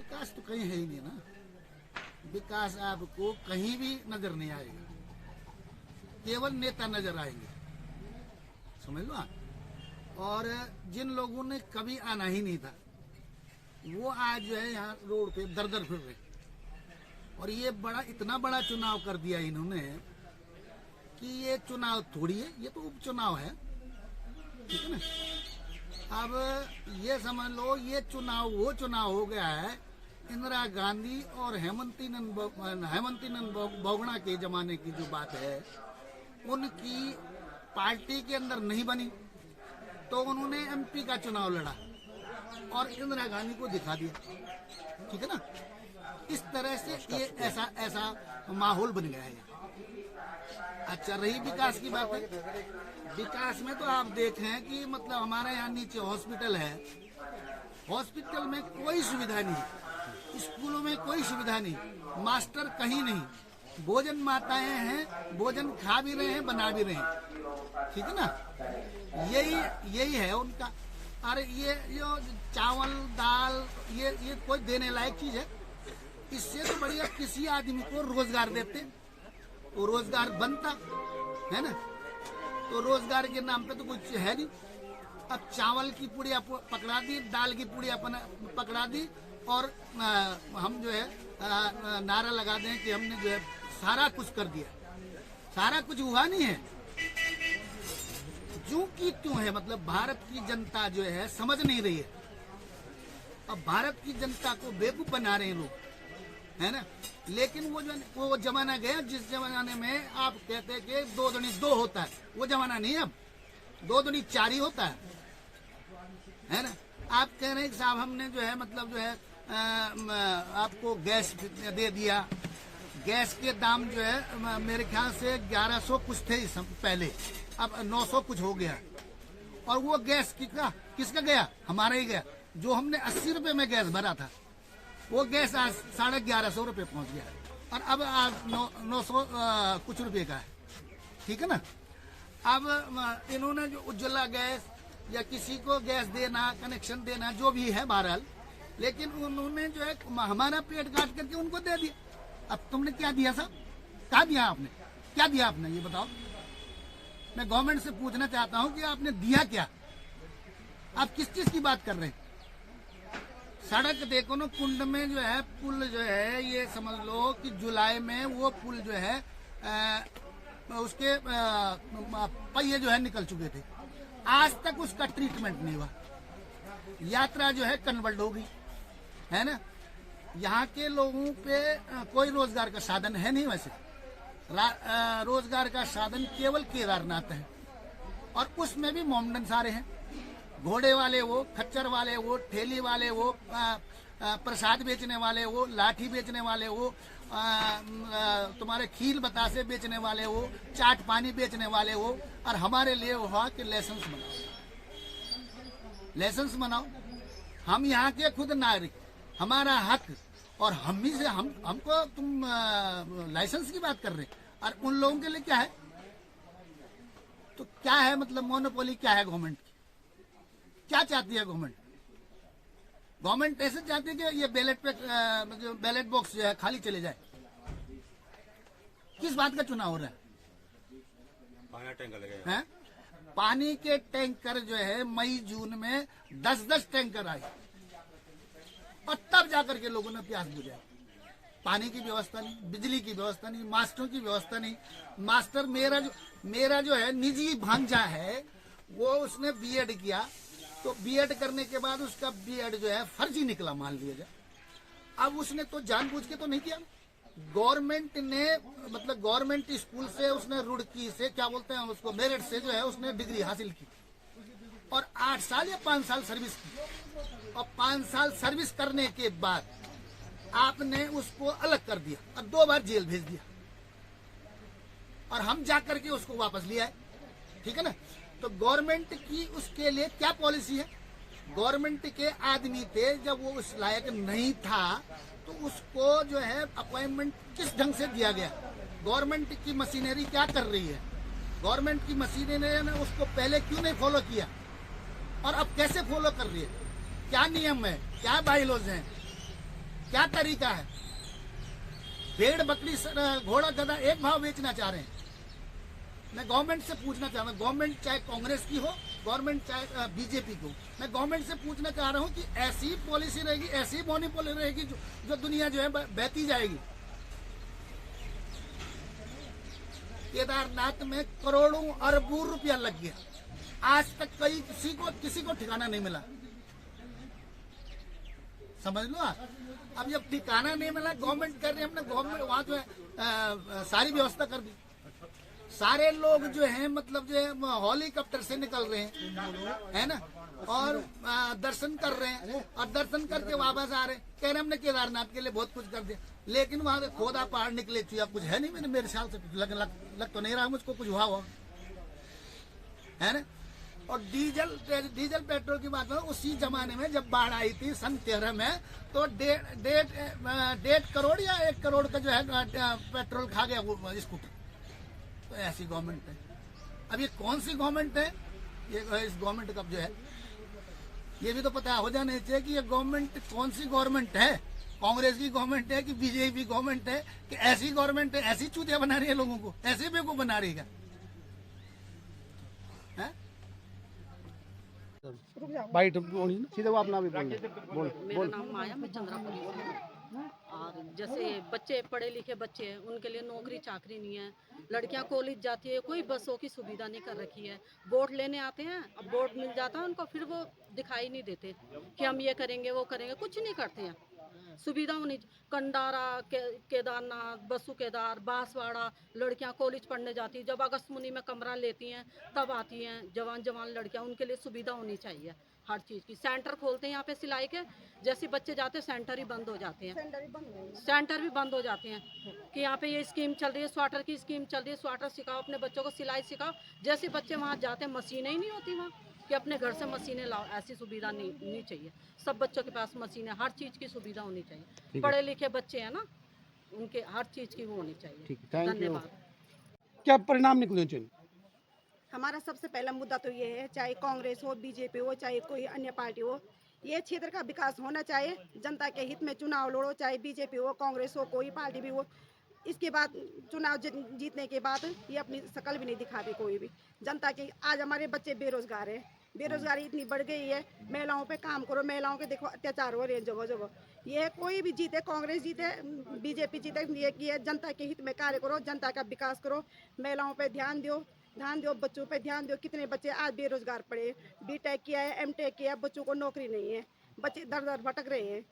विकास तो कहीं है ही नहीं ना। विकास आपको कहीं भी नजर नहीं आएगा, केवल नेता नजर आएंगे, समझ लो आप। और जिन लोगों ने कभी आना ही नहीं था वो आज जो है यहाँ रोड पे दर दर फिर रहे। और ये इतना बड़ा चुनाव कर दिया इन्होंने कि ये चुनाव थोड़ी है, ये तो उपचुनाव है, ठीक है ना। अब ये समझ लो ये चुनाव वो चुनाव हो गया है इंदिरा गांधी और हेमंतीनंद बोगड़ा के जमाने की जो बात है, उनकी पार्टी के अंदर नहीं बनी तो उन्होंने एमपी का चुनाव लड़ा और इंदिरा गांधी को दिखा दिया, ठीक है ना। इस तरह से ये ऐसा माहौल बन गया है। अच्छा, रही विकास की बात है, विकास में तो आप देखें कि मतलब हमारे यहाँ नीचे हॉस्पिटल है, हॉस्पिटल में कोई सुविधा नहीं, स्कूलों में कोई सुविधा नहीं, मास्टर कहीं नहीं, भोजन माताएं हैं, भोजन खा भी रहे हैं, बना भी रहे हैं, ठीक है ना। यही है उनका। अरे ये जो चावल दाल ये कोई देने लायक चीज है? इससे तो बढ़िया किसी आदमी को रोजगार देते तो रोजगार बनता है ना। तो रोजगार के नाम पे तो कुछ है नहीं। अब चावल की पुड़िया पकड़ा दी, दाल की पुड़िया पकड़ा दी और हम जो है नारा लगा दें कि हमने जो है सारा कुछ कर दिया। सारा कुछ हुआ नहीं है, जो कि क्यों है, मतलब भारत की जनता जो है समझ नहीं रही है। अब भारत की जनता को बेवकूफ बना रहे हैं लोग, है ना। लेकिन वो जमाना गया जिस जमाने में आप कहते हैं कि 2 दूनी 2 होता है, वो जमाना नहीं है। अब 2 दूनी 4 ही होता है ना। आप कह रहे हैं कि साहब हमने जो है मतलब जो है आपको गैस दे दिया। गैस के दाम जो है मेरे ख्याल से 1100 कुछ थे पहले, अब 900 कुछ हो गया। और वो गैस किसका गया? हमारा ही गया। जो हमने 80 रुपए में गैस भरा था वो गैस आज 1150 रुपए पहुंच गया और अब आज 900 कुछ रुपए का है, ठीक है ना। अब इन्होंने जो उज्ज्वला गैस या किसी को गैस देना, कनेक्शन देना, जो भी है बहरहाल, लेकिन उन्होंने जो है हमारा पेट काट करके उनको दे दिया। अब तुमने क्या दिया साहब? क्या दिया आपने? क्या दिया आपने ये बताओ। मैं गवर्नमेंट से पूछना चाहता हूँ कि आपने दिया क्या? आप किस चीज की बात कर रहे हैं? सड़क देखो ना, कुंड में जो है पुल जो है, ये समझ लो कि जुलाई में वो पुल जो है उसके पहिए जो है निकल चुके थे, आज तक उसका ट्रीटमेंट नहीं हुआ। यात्रा जो है कन्वर्ट हो गई, है ना। यहाँ के लोगों पे कोई रोजगार का साधन है नहीं। वैसे रोजगार का साधन केवल केदारनाथ है और उसमें भी मोमडन सारे हैं। घोड़े वाले वो, खच्चर वाले वो, ठेली वाले वो, प्रसाद बेचने वाले वो, लाठी बेचने वाले वो, तुम्हारे खील बतासे बेचने वाले वो, चाट पानी बेचने वाले वो। और हमारे लिए हुआ कि लाइसेंस बनाओ, लाइसेंस बनाओ। हम यहाँ के खुद नागरिक, हमारा हक, और हम ही से हमको तुम लाइसेंस की बात कर रहे हैं। और उन लोगों के लिए क्या है? तो क्या है मतलब मोनोपोली क्या है गवर्नमेंट की? क्या चाहती है गवर्नमेंट? गवर्नमेंट ऐसे चाहती है कि ये बैलेट बॉक्स जो है खाली चले जाए। किस बात का चुनाव हो रहा है? पानी टैंकर लगे हैं? पानी के टैंकर जो है मई जून में 10-10 टैंकर आए और तब जाकर के लोगों ने प्यास बुझाई। पानी की व्यवस्था नहीं, बिजली की व्यवस्था नहीं, मास्टरों की व्यवस्था नहीं। मास्टर मेरा जो है निजी भांजा है, वो उसने बीएड किया, तो बीएड करने के बाद उसका बीएड जो है फर्जी निकला, मान लिया जाए। अब उसने तो जानबूझ के तो नहीं किया। गवर्नमेंट ने मतलब गवर्नमेंट स्कूल से उसने रुड़की से, क्या बोलते हैं उसको, मेरिट से जो है उसने डिग्री हासिल की और 8 साल या 5 साल सर्विस की। और 5 साल सर्विस करने के बाद आपने उसको अलग कर दिया और 2 बार जेल भेज दिया और हम जाकर के उसको वापस लिया है, ठीक है ना। तो गवर्नमेंट की उसके लिए क्या पॉलिसी है? गवर्नमेंट के आदमी थे, जब वो उस लायक नहीं था तो उसको जो है अपॉइंटमेंट किस ढंग से दिया गया? गवर्नमेंट की मशीनरी क्या कर रही है? गवर्नमेंट की मशीनरी ने उसको पहले क्यों नहीं फॉलो किया और अब कैसे फॉलो कर रही है? क्या नियम है, क्या बाइलॉज हैं? क्या तरीका है? भेड़ बकरी घोड़ा गधा एक भाव बेचना चाह रहे हैं। मैं गवर्नमेंट से पूछना चाह रहा हूँ, गवर्नमेंट चाहे कांग्रेस की हो, गवर्नमेंट चाहे बीजेपी की हो, मैं गवर्नमेंट से पूछना चाह रहा हूँ कि ऐसी पॉलिसी रहेगी, ऐसी मोनोपोली रहेगी जो दुनिया जो है बहती जाएगी। केदारनाथ में करोड़ों अरबों रुपया लग गया, आज तक किसी को ठिकाना नहीं मिला। समझ लो आप। अब जब ठिकाना नहीं मिला, गवर्नमेंट कर रही है, हमने गवर्नमेंट वहां जो है सारी व्यवस्था कर दी। सारे लोग जो हैं मतलब जो है हेलीकॉप्टर से निकल रहे हैं, है ना, और दर्शन कर रहे हैं, और दर्शन करके वापस आ रहे हैं, कह रहे हमने केदारनाथ के लिए बहुत कुछ कर दिया, लेकिन वहां से खोदा पहाड़ निकले चुया कुछ है नहीं। मेरे ख्याल से लग तो नहीं रहा मुझको कुछ हुआ है ना। और डीजल पेट्रोल की बात है, उसी जमाने में जब बाढ़ आई थी सन 13 में, तो 1.5 करोड़ या 1 करोड़ का जो है पेट्रोल खा गया वो स्कूटर। तो ऐसी गवर्नमेंट है। अब ये कौन सी गवर्नमेंट है? ये इस गवर्नमेंट का जो है ये भी तो पता हो जाना चाहिए कि ये गवर्नमेंट कौन सी गवर्नमेंट है। कांग्रेस की गवर्नमेंट है कि बीजेपी गवर्नमेंट है कि ऐसी गवर्नमेंट है, ऐसी चूतिया बना रही है लोगों को, ऐसे बेवकूफ बना रही है? भाई सीधे वो अपना भी बोल। मेरा नाम माया, मैं चंद्रापुरी से हूँ। और जैसे बच्चे पढ़े लिखे बच्चे हैं, उनके लिए नौकरी चाकरी नहीं है। लड़कियां कॉलेज जाती है, कोई बसों की सुविधा नहीं कर रखी है। वोट लेने आते हैं, अब वोट मिल जाता है उनको, फिर वो दिखाई नहीं देते कि हम ये करेंगे वो करेंगे, कुछ नहीं करते हैं। सुविधा होनी, कंडारा केदारनाथ, बसु केदार, बांसवाड़ा, लड़कियां कॉलेज पढ़ने जाती हैं, जब अगस्त मुनी में कमरा लेती हैं तब आती हैं जवान लड़कियां, उनके लिए सुविधा होनी चाहिए हर चीज़ की। सेंटर खोलते हैं यहाँ पे सिलाई के, जैसे बच्चे जाते हैं सेंटर ही बंद हो जाते हैं, सेंटर भी बंद हो जाते हैं कि यहाँ पे ये स्कीम चल रही है, स्वेटर की स्कीम चल रही है, स्वेटर सिखाओ अपने बच्चों को, सिलाई सिखाओ। जैसे बच्चे वहाँ जाते हैं, मशीनें ही नहीं होती वहाँ कि अपने घर से मशीनें लाओ, ऐसी सुविधा नहीं चाहिए। सब बच्चों के पास मशीनें, हर चीज़ की सुविधा होनी चाहिए। पढ़े लिखे बच्चे हैं ना, उनके हर चीज़ की वो होनी चाहिए। धन्यवाद। क्या परिणाम निकलने चाहिए? हमारा सबसे पहला मुद्दा तो ये है, चाहे कांग्रेस हो, बीजेपी हो, चाहे कोई अन्य पार्टी हो, ये क्षेत्र का विकास होना चाहिए। जनता के हित में चुनाव लड़ो, चाहे बीजेपी हो, कांग्रेस हो, कोई पार्टी भी हो। इसके बाद चुनाव जीतने के बाद ये अपनी शकल भी नहीं दिखाते कोई भी। जनता के आज हमारे बच्चे बेरोजगार हैं, बेरोजगारी इतनी बढ़ गई है। महिलाओं पे काम करो, महिलाओं के देखो अत्याचार हो रहे हैं जगह जगह। ये कोई भी जीते, कांग्रेस जीते, बीजेपी जीते, ये जनता के हित में कार्य करो, जनता का विकास करो, महिलाओं पे ध्यान दो, बच्चों पे ध्यान दो। कितने बच्चे आज बेरोजगार पड़े, बीटेक किया है, एमटेक किया है, बच्चों को नौकरी नहीं है, बच्चे दर दर भटक रहे हैं।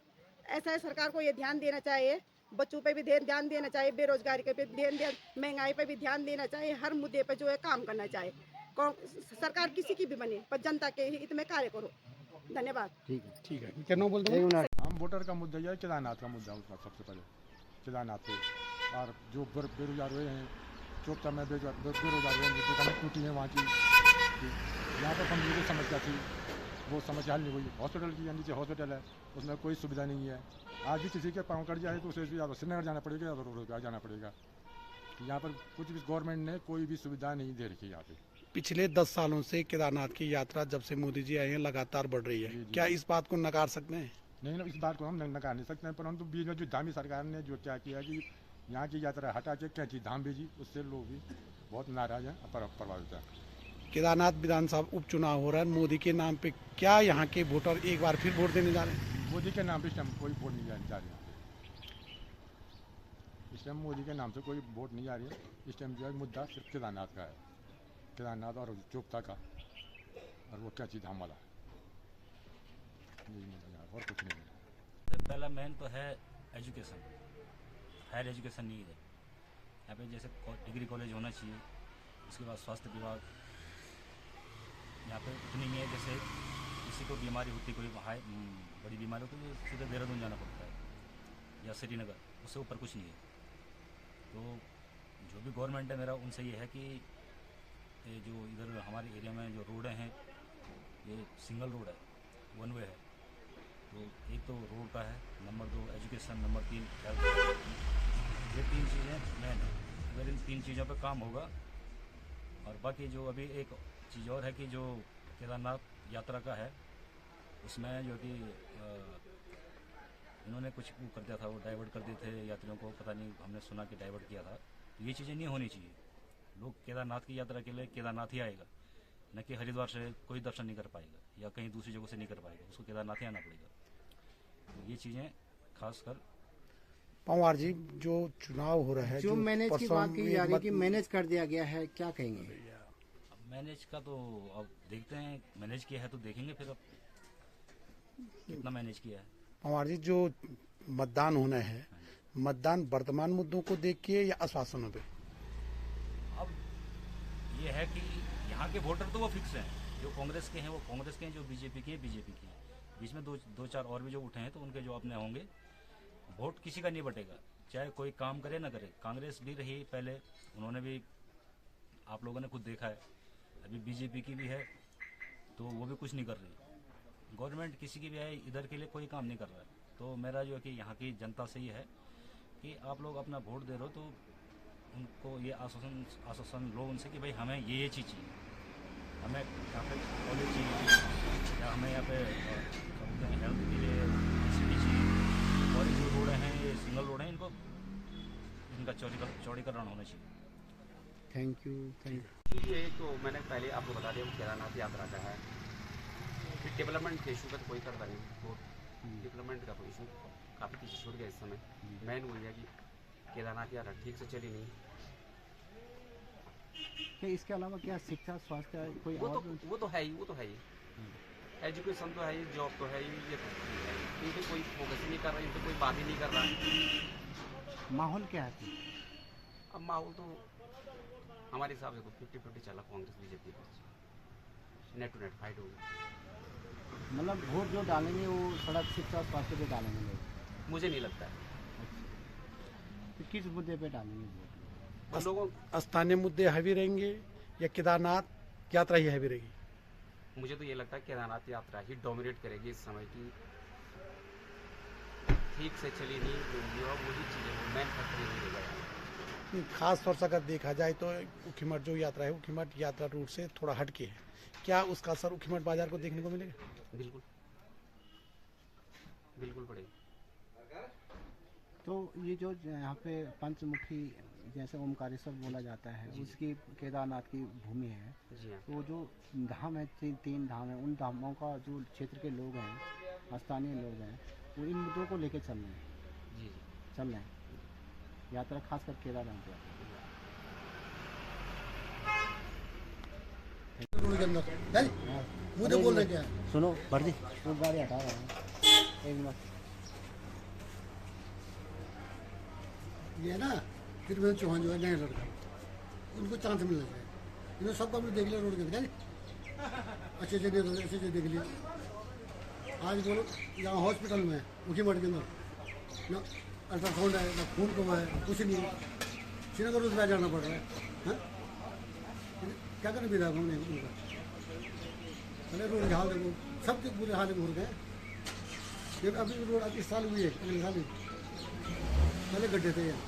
ऐसा है, सरकार को ये ध्यान देना चाहिए, बच्चों पे भी ध्यान देना चाहिए, बेरोजगारी पे ध्यान, महंगाई पे भी ध्यान देना चाहिए। हर मुद्दे पे जो है काम करना चाहिए। सरकार किसी की भी बने, पर जनता के हित में कार्य करो। धन्यवाद। ठीक है। क्या नाम बोलते हैं? हम वोटर का मुद्दा यह है, केदारनाथ का मुद्दा उसका सबसे पहले केदारनाथ पे। और जो बेरोजगार हुए हैं, चौथा में बेरोजगार हुए हैं, जो कमी टूटी है वहाँ की, यहाँ पर हम जो समस्या थी वो समस्या हल नहीं हुई। हॉस्पिटल की नीचे हॉस्पिटल है, उसमें कोई सुविधा नहीं है। आज भी किसी के पाँव कट जाए तो उसे या तो श्रीनगर जाना पड़ेगा या रोजगार जाना पड़ेगा। यहाँ पर कुछ भी गवर्नमेंट ने कोई भी सुविधा नहीं दे रखी। यहाँ पे पिछले 10 सालों से केदारनाथ की यात्रा जब से मोदी जी आए हैं लगातार बढ़ रही है। जी। क्या इस बात को नकार सकते हैं? नहीं, इस बात को हम नकार नहीं सकते हैं, परंतु बीच में जो धामी सरकार ने जो क्या किया कि यहाँ की यात्रा हटा के कैंची धाम भेजी, उससे लोग भी बहुत नाराज हैं, प्रभावित हैं। केदारनाथ विधानसभा उपचुनाव हो रहा है, मोदी के नाम पे क्या यहाँ के वोटर एक बार फिर वोट देने जा रहे हैं? मोदी के नाम पे इस टाइम कोई वोट नहीं जा रही है। इस टाइम मोदी के नाम से कोई वोट नहीं आ रही है। इस टाइम जो है मुद्दा सिर्फ केदारनाथ का है, केदारनाथ और चोपता का, और वो कैंची धाम वाला, और कुछ नहीं है। पहला मेन तो है एजुकेशन, हायर एजुकेशन नहीं है यहाँ पे। जैसे डिग्री कॉलेज होना चाहिए, उसके बाद स्वास्थ्य विभाग यहाँ पे उतनी नहीं है। जैसे किसी को बीमारी होती, कोई बड़ी बीमारी होती है, तो सीधे देहरादून जाना पड़ता है या श्रीनगर, उससे ऊपर कुछ नहीं है। तो जो भी गवर्नमेंट है, मेरा उनसे ये है कि ये जो इधर हमारे एरिया में जो रोडें हैं, ये सिंगल रोड है, वन वे है। तो एक तो रोड का है, नंबर 2 एजुकेशन, नंबर 3 हेल्थ। ये 3 चीज़ें मेन है। अगर इन 3 चीज़ों पे काम होगा, और बाकी जो अभी एक चीज़ और है कि जो केदारनाथ यात्रा का है, उसमें जो कि इन्होंने कुछ वो कर दिया था, वो डाइवर्ट कर दिए थे यात्रियों को, पता नहीं, हमने सुना कि डाइवर्ट किया था। तो ये चीज़ें नहीं होनी चाहिए। लोग केदारनाथ की यात्रा के लिए केदारनाथ ही आएगा, न कि हरिद्वार से कोई दर्शन नहीं कर पाएगा या कहीं दूसरी जगह से नहीं कर पाएगा, उसको केदारनाथ ही आना पड़ेगा। तो ये चीज़ें खासकर पंवार जी, जो चुनाव हो रहा है, जो मैनेज की परसों बात की जा रही है कि मैनेज कर दिया गया है, क्या कहेंगे? मैनेज का तो अब देखते हैं, मैनेज किया है तो देखेंगे फिर अब कितना मैनेज किया है। पंवार जी, जो मतदान होना है, मतदान वर्तमान मुद्दों को देख के या आश्वासनों पे? अब ये है कि यहाँ के वोटर तो वो फिक्स हैं, जो कांग्रेस के हैं वो कांग्रेस के हैं, जो बीजेपी के हैं बीजेपी के हैं। बीच में दो चार और भी जो उठे हैं तो उनके जो अपने होंगे, वोट किसी का नहीं बटेगा, चाहे कोई काम करे ना करे। कांग्रेस भी रही पहले, उन्होंने भी, आप लोगों ने खुद देखा है। अभी बीजेपी की भी है तो वो भी कुछ नहीं कर रही। गवर्नमेंट किसी की भी है, इधर के लिए कोई काम नहीं कर रहा है। तो मेरा जो है कि यहाँ की जनता से ये है कि आप लोग अपना वोट दे रहे हो तो उनको ये आश्वासन लो उनसे कि भाई हमें ये चीज़ चाहिए, हमें यहाँ पे कॉलेज चाहिए, या हमें यहाँ पे हेल्थ के लिए सिटी चाहिए, और जो रोड हैं ये सिंगल रोड हैं, इनका चौड़ीकरण होना चाहिए। Thank you. ये तो मैंने पहले आपको बता दिया, केदारनाथ यात्रा का है। फिर डेवलपमेंट के इशू का तो कोई करता नहीं, वो डेवलपमेंट का कोई इशू काफ़ी पीछे छूट गया इस समय। मेन वही है कि केदारनाथ यात्रा ठीक से चली नहीं। क्या इसके अलावा क्या शिक्षा, स्वास्थ्य, कोई वो और? तो है ही, एजुकेशन तो है ही, जॉब तो है ही, ये तो है ही। इन पर कोई फोकस ही नहीं कर रहा, इन पर कोई बात ही नहीं कर रहा। माहौल क्या है? अब माहौल तो हमारे हिसाब से तो 50-50 चला, कांग्रेस बीजेपी का नेट टू नेट फाइट होगी। मतलब वोट जो डालेंगे वो सड़क, शिक्षा, स्वास्थ्य पे डालेंगे लोग? मुझे नहीं लगता है। तो किस मुद्दे पे डालेंगे वोट? और लोगों, स्थानीय मुद्दे हैवी रहेंगे या केदारनाथ यात्रा ही हैवी रहेगी? मुझे तो ये लगता है केदारनाथ यात्रा ही डोमिनेट करेगी इस समय की। ठीक से चली नहीं जो वही चीज़ें मेन फैक्टर नहीं रहेगा। खास तौर से अगर देखा जाए तो उखीमठ जो यात्रा है, उखीमठ यात्रा रूट से थोड़ा हटके है, क्या उसका असर उखीमठ बाजार को देखने को मिलेगा? बिल्कुल बिल्कुल पड़ेगा। तो ये जो यहाँ पे पंचमुखी जैसे ओमकारेश्वर बोला जाता है, उसकी केदारनाथ की भूमि है, जी हाँ। तो जो धाम है, तीन धाम है, उन धामों का जो क्षेत्र के लोग हैं, स्थानीय लोग हैं, वो इन मुद्दों को लेकर चल रहे हैं। जी चल रहे हैं यात्रा, खासकर केदारनाथ यात्रा। मुझे बोल रहे क्या? सुनो भरदी, वो गाड़ी हटा रहा है, एक मिनट। ये है ना त्रिवेंद्र चौहान जो है नया लड़का, उनको चांस मिलना चाहिए। इन्होंने सब काम देख लिया रोड के अंदर, अच्छे से देख लिया। आज बोलो यहाँ हॉस्पिटल में उखीमठ के अंदर ना अल्ट्रासाउंड है, ना खून को है, कुछ नहीं है। श्रीनगर रोज जाना पड़ रहा है। हाँ? क्या करें विधायक हमने उनका? पहले रोड के हाल देखो, सबके बुरे हाल में हो गए। ये अभी रोड अभी इस साल हुई है, अगले साल पहले गड्ढे थे यहाँ।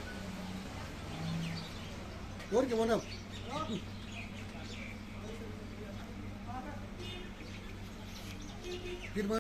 और क्या मतलब फिर